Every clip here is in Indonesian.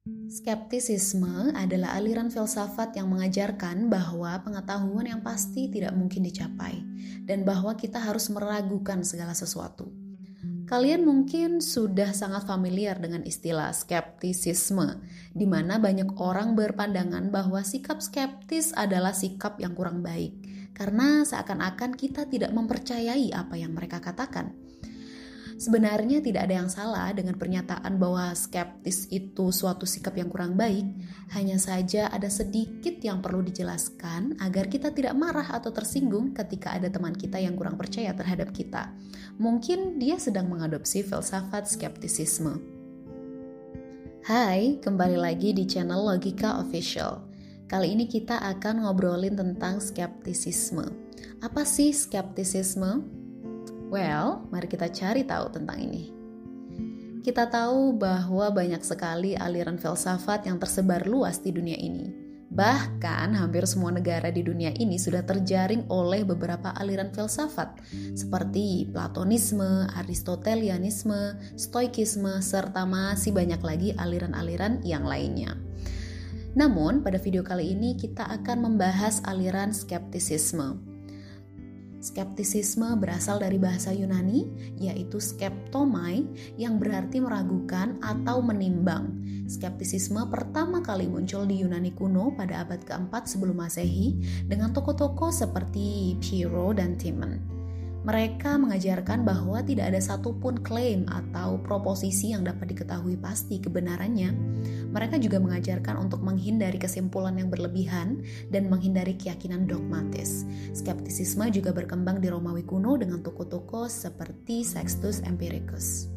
Skeptisisme adalah aliran filsafat yang mengajarkan bahwa pengetahuan yang pasti tidak mungkin dicapai dan bahwa kita harus meragukan segala sesuatu. Kalian mungkin sudah sangat familiar dengan istilah skeptisisme, di mana banyak orang berpandangan bahwa sikap skeptis adalah sikap yang kurang baik, karena seakan-akan kita tidak mempercayai apa yang mereka katakan. Sebenarnya tidak ada yang salah dengan pernyataan bahwa skeptis itu suatu sikap yang kurang baik, hanya saja ada sedikit yang perlu dijelaskan agar kita tidak marah atau tersinggung ketika ada teman kita yang kurang percaya terhadap kita. Mungkin dia sedang mengadopsi filsafat skeptisisme. Hai, kembali lagi di channel Logika Official. Kali ini kita akan ngobrolin tentang skeptisisme. Apa sih skeptisisme? Well, mari kita cari tahu tentang ini. Kita tahu bahwa banyak sekali aliran filsafat yang tersebar luas di dunia ini. Bahkan hampir semua negara di dunia ini sudah terjaring oleh beberapa aliran filsafat seperti Platonisme, Aristotelianisme, Stoikisme, serta masih banyak lagi aliran-aliran yang lainnya. Namun, pada video kali ini kita akan membahas aliran skeptisisme. Skeptisisme berasal dari bahasa Yunani, yaitu skeptomai, yang berarti meragukan atau menimbang. Skeptisisme pertama kali muncul di Yunani kuno pada abad keempat sebelum Masehi dengan tokoh-tokoh seperti Pyrrho dan Timon. Mereka mengajarkan bahwa tidak ada satupun klaim atau proposisi yang dapat diketahui pasti kebenarannya. Mereka juga mengajarkan untuk menghindari kesimpulan yang berlebihan dan menghindari keyakinan dogmatis. Skeptisisme juga berkembang di Romawi kuno dengan tokoh-tokoh seperti Sextus Empiricus.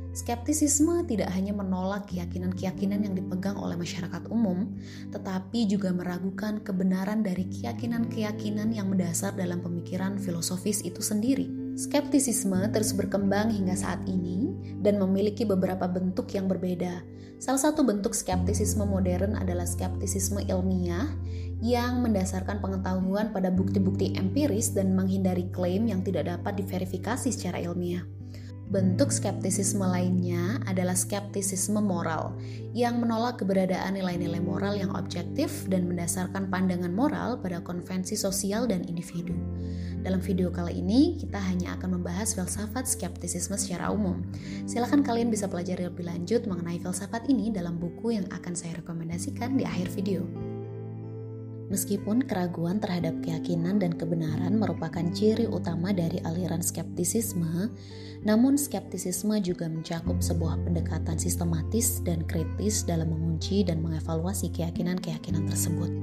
Skeptisisme tidak hanya menolak keyakinan-keyakinan yang dipegang oleh masyarakat umum, tetapi juga meragukan kebenaran dari keyakinan-keyakinan yang mendasar dalam pemikiran filosofis itu sendiri. Skeptisisme terus berkembang hingga saat ini dan memiliki beberapa bentuk yang berbeda. Salah satu bentuk skeptisisme modern adalah skeptisisme ilmiah yang mendasarkan pengetahuan pada bukti-bukti empiris dan menghindari klaim yang tidak dapat diverifikasi secara ilmiah. Bentuk skeptisisme lainnya adalah skeptisisme moral yang menolak keberadaan nilai-nilai moral yang objektif dan mendasarkan pandangan moral pada konvensi sosial dan individu. Dalam video kali ini, kita hanya akan membahas filsafat skeptisisme secara umum. Silakan kalian bisa pelajari lebih lanjut mengenai filsafat ini dalam buku yang akan saya rekomendasikan di akhir video. Meskipun keraguan terhadap keyakinan dan kebenaran merupakan ciri utama dari aliran skeptisisme, namun skeptisisme juga mencakup sebuah pendekatan sistematis dan kritis dalam mengunci dan mengevaluasi keyakinan-keyakinan tersebut.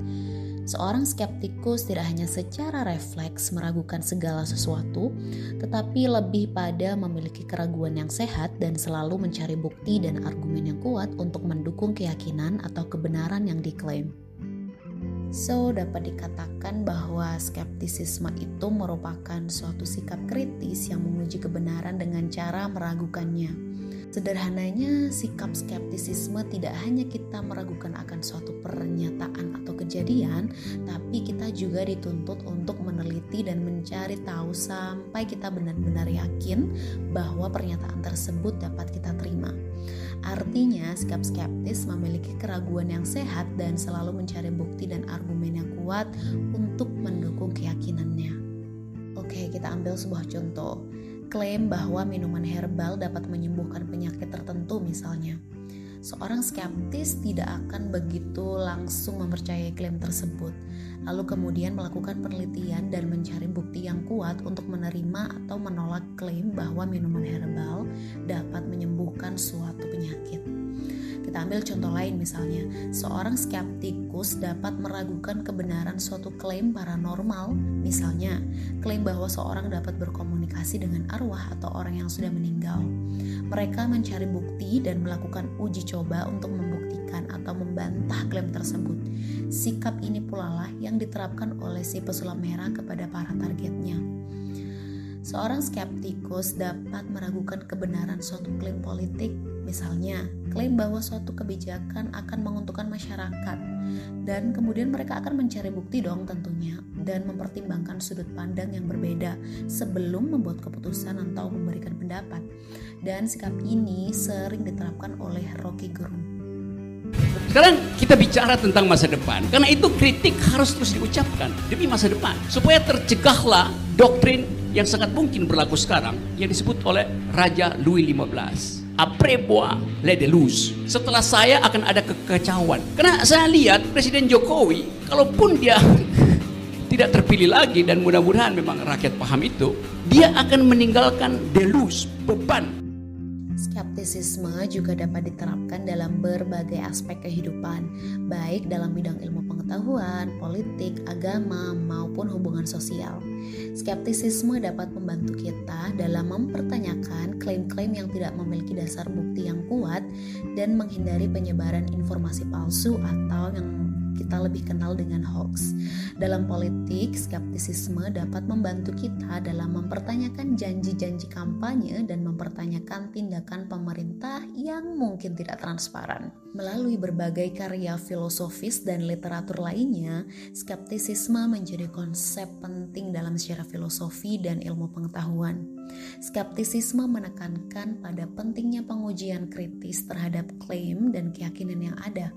Seorang skeptikus tidak hanya secara refleks meragukan segala sesuatu, tetapi lebih pada memiliki keraguan yang sehat dan selalu mencari bukti dan argumen yang kuat untuk mendukung keyakinan atau kebenaran yang diklaim. So, dapat dikatakan bahwa skeptisisme itu merupakan suatu sikap kritis yang menguji kebenaran dengan cara meragukannya. Sederhananya, sikap skeptisisme tidak hanya kita meragukan akan suatu pernyataan atau kejadian, tapi kita juga dituntut untuk meneliti dan mencari tahu sampai kita benar-benar yakin bahwa pernyataan tersebut dapat kita terima. Artinya, sikap skeptis memiliki keraguan yang sehat dan selalu mencari bukti dan argumen yang kuat untuk mendukung keyakinannya. Oke, kita ambil sebuah contoh. Klaim bahwa minuman herbal dapat menyembuhkan penyakit tertentu misalnya. Seorang skeptis tidak akan begitu langsung mempercayai klaim tersebut, lalu kemudian melakukan penelitian dan mencari bukti yang kuat untuk menerima atau menolak klaim bahwa minuman herbal dapat menyembuhkan suatu penyakit. Kita ambil contoh lain misalnya, seorang skeptikus dapat meragukan kebenaran suatu klaim paranormal, misalnya klaim bahwa seorang dapat berkomunikasi dengan arwah atau orang yang sudah meninggal. Mereka mencari bukti dan melakukan uji coba untuk membuktikan atau membantah klaim tersebut. Sikap ini pula lah yang diterapkan oleh si pesulap merah kepada para targetnya. Seorang skeptikus dapat meragukan kebenaran suatu klaim politik, misalnya klaim bahwa suatu kebijakan akan menguntungkan masyarakat, dan kemudian mereka akan mencari bukti dong tentunya, dan mempertimbangkan sudut pandang yang berbeda sebelum membuat keputusan atau memberikan pendapat. Dan sikap ini sering diterapkan oleh Rocky Gerung. Sekarang kita bicara tentang masa depan. Karena itu kritik harus terus diucapkan demi masa depan. Supaya tercegahlah doktrin yang sangat mungkin berlaku sekarang yang disebut oleh Raja Louis XV. Après moi les déluges. Setelah saya akan ada kekacauan. Karena saya lihat Presiden Jokowi, kalaupun dia tidak terpilih lagi dan mudah-mudahan memang rakyat paham itu, dia akan meninggalkan deluge, beban. Skeptisisme juga dapat diterapkan dalam berbagai aspek kehidupan, baik dalam bidang ilmu pengetahuan, politik, agama, maupun hubungan sosial. Skeptisisme dapat membantu kita dalam mempertanyakan klaim-klaim yang tidak memiliki dasar bukti yang kuat dan menghindari penyebaran informasi palsu atau yang kita lebih kenal dengan hoax. Dalam politik, skeptisisme dapat membantu kita dalam mempertanyakan janji-janji kampanye dan mempertanyakan tindakan pemerintah yang mungkin tidak transparan. Melalui berbagai karya filosofis dan literatur lainnya, skeptisisme menjadi konsep penting dalam sejarah filosofi dan ilmu pengetahuan. Skeptisisme menekankan pada pentingnya pengujian kritis terhadap klaim dan keyakinan yang ada,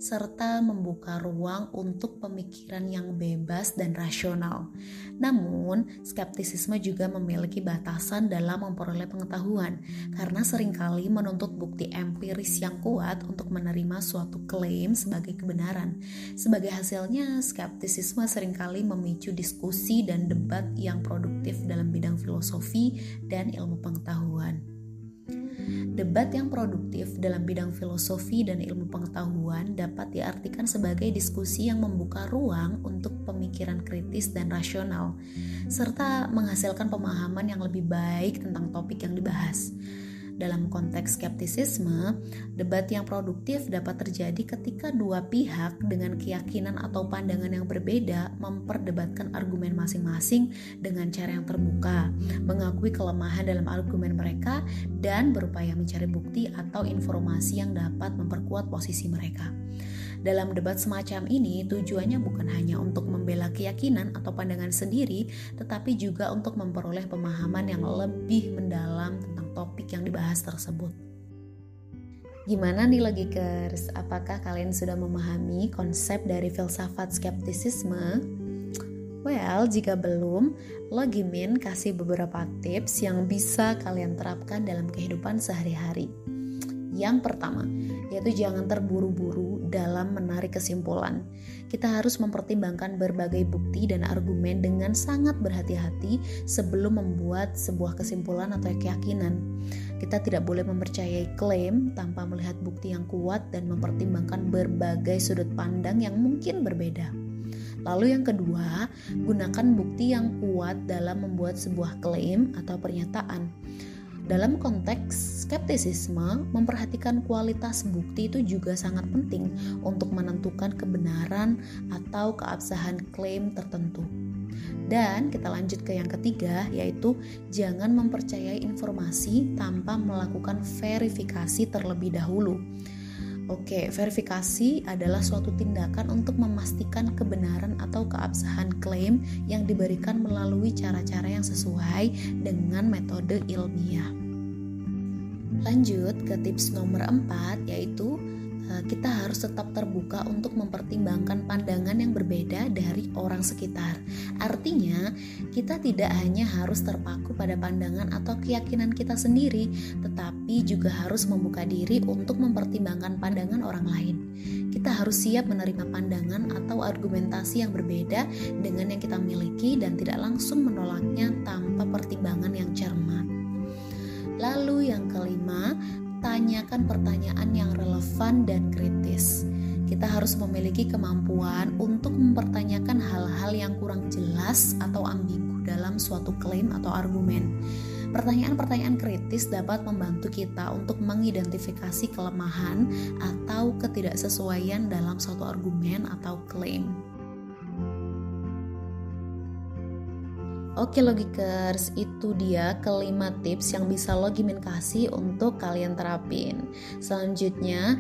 serta membuka ruang untuk pemikiran yang bebas dan rasional. Namun, skeptisisme juga memiliki batasan dalam memperoleh pengetahuan, karena seringkali menuntut bukti empiris yang kuat untuk menerima suatu klaim sebagai kebenaran. Sebagai hasilnya, skeptisisme seringkali memicu diskusi dan debat yang produktif dalam bidang filosofi dan ilmu pengetahuan. Debat yang produktif dalam bidang filosofi dan ilmu pengetahuan dapat diartikan sebagai diskusi yang membuka ruang untuk pemikiran kritis dan rasional, serta menghasilkan pemahaman yang lebih baik tentang topik yang dibahas. Dalam konteks skeptisisme, debat yang produktif dapat terjadi ketika dua pihak dengan keyakinan atau pandangan yang berbeda memperdebatkan argumen masing-masing dengan cara yang terbuka, mengakui kelemahan dalam argumen mereka, dan berupaya mencari bukti atau informasi yang dapat memperkuat posisi mereka. Dalam debat semacam ini, tujuannya bukan hanya untuk membela keyakinan atau pandangan sendiri, tetapi juga untuk memperoleh pemahaman yang lebih mendalam tentang topik yang dibahas tersebut. Gimana nih logikers? Apakah kalian sudah memahami konsep dari filsafat skeptisisme? Well, jika belum, Logimin kasih beberapa tips yang bisa kalian terapkan dalam kehidupan sehari-hari. Yang pertama, yaitu jangan terburu-buru dalam menarik kesimpulan. Kita harus mempertimbangkan berbagai bukti dan argumen dengan sangat berhati-hati sebelum membuat sebuah kesimpulan atau keyakinan. Kita tidak boleh mempercayai klaim tanpa melihat bukti yang kuat dan mempertimbangkan berbagai sudut pandang yang mungkin berbeda. Lalu yang kedua, gunakan bukti yang kuat dalam membuat sebuah klaim atau pernyataan. Dalam konteks skeptisisme, memperhatikan kualitas bukti itu juga sangat penting untuk menentukan kebenaran atau keabsahan klaim tertentu. Dan kita lanjut ke yang ketiga, yaitu jangan mempercayai informasi tanpa melakukan verifikasi terlebih dahulu. Oke, verifikasi adalah suatu tindakan untuk memastikan kebenaran atau keabsahan klaim yang diberikan melalui cara-cara yang sesuai dengan metode ilmiah. Lanjut ke tips nomor 4, yaitu kita harus tetap terbuka untuk mempertimbangkan pandangan yang berbeda dari orang sekitar. Artinya, kita tidak hanya harus terpaku pada pandangan atau keyakinan kita sendiri, tetapi juga harus membuka diri untuk mempertimbangkan pandangan orang lain. Kita harus siap menerima pandangan atau argumentasi yang berbeda dengan yang kita miliki dan tidak langsung menolaknya tanpa pertimbangan yang cermat. Lalu yang kelima, tanyakan pertanyaan yang relevan dan kritis. Kita harus memiliki kemampuan untuk mempertanyakan hal-hal yang kurang jelas atau ambigu dalam suatu klaim atau argumen. Pertanyaan-pertanyaan kritis dapat membantu kita untuk mengidentifikasi kelemahan atau ketidaksesuaian dalam suatu argumen atau klaim. Oke Logikers, itu dia kelima tips yang bisa Logimin kasih untuk kalian terapin. Selanjutnya,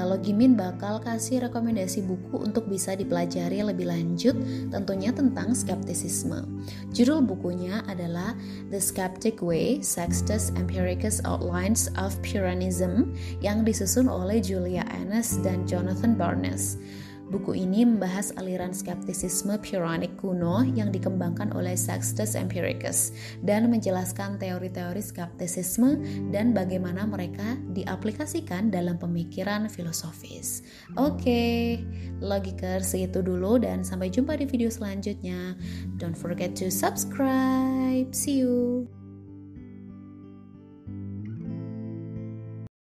Logimin bakal kasih rekomendasi buku untuk bisa dipelajari lebih lanjut, tentunya tentang skeptisisme. Judul bukunya adalah The Skeptic Way, Sextus Empiricus Outlines of Pyrrhonism, yang disusun oleh Julia Ennis dan Jonathan Barnes. Buku ini membahas aliran skeptisisme Pyrrhonic kuno yang dikembangkan oleh Sextus Empiricus dan menjelaskan teori-teori skeptisisme dan bagaimana mereka diaplikasikan dalam pemikiran filosofis. Oke, Logikers, segitu dulu dan sampai jumpa di video selanjutnya. Don't forget to subscribe. See you.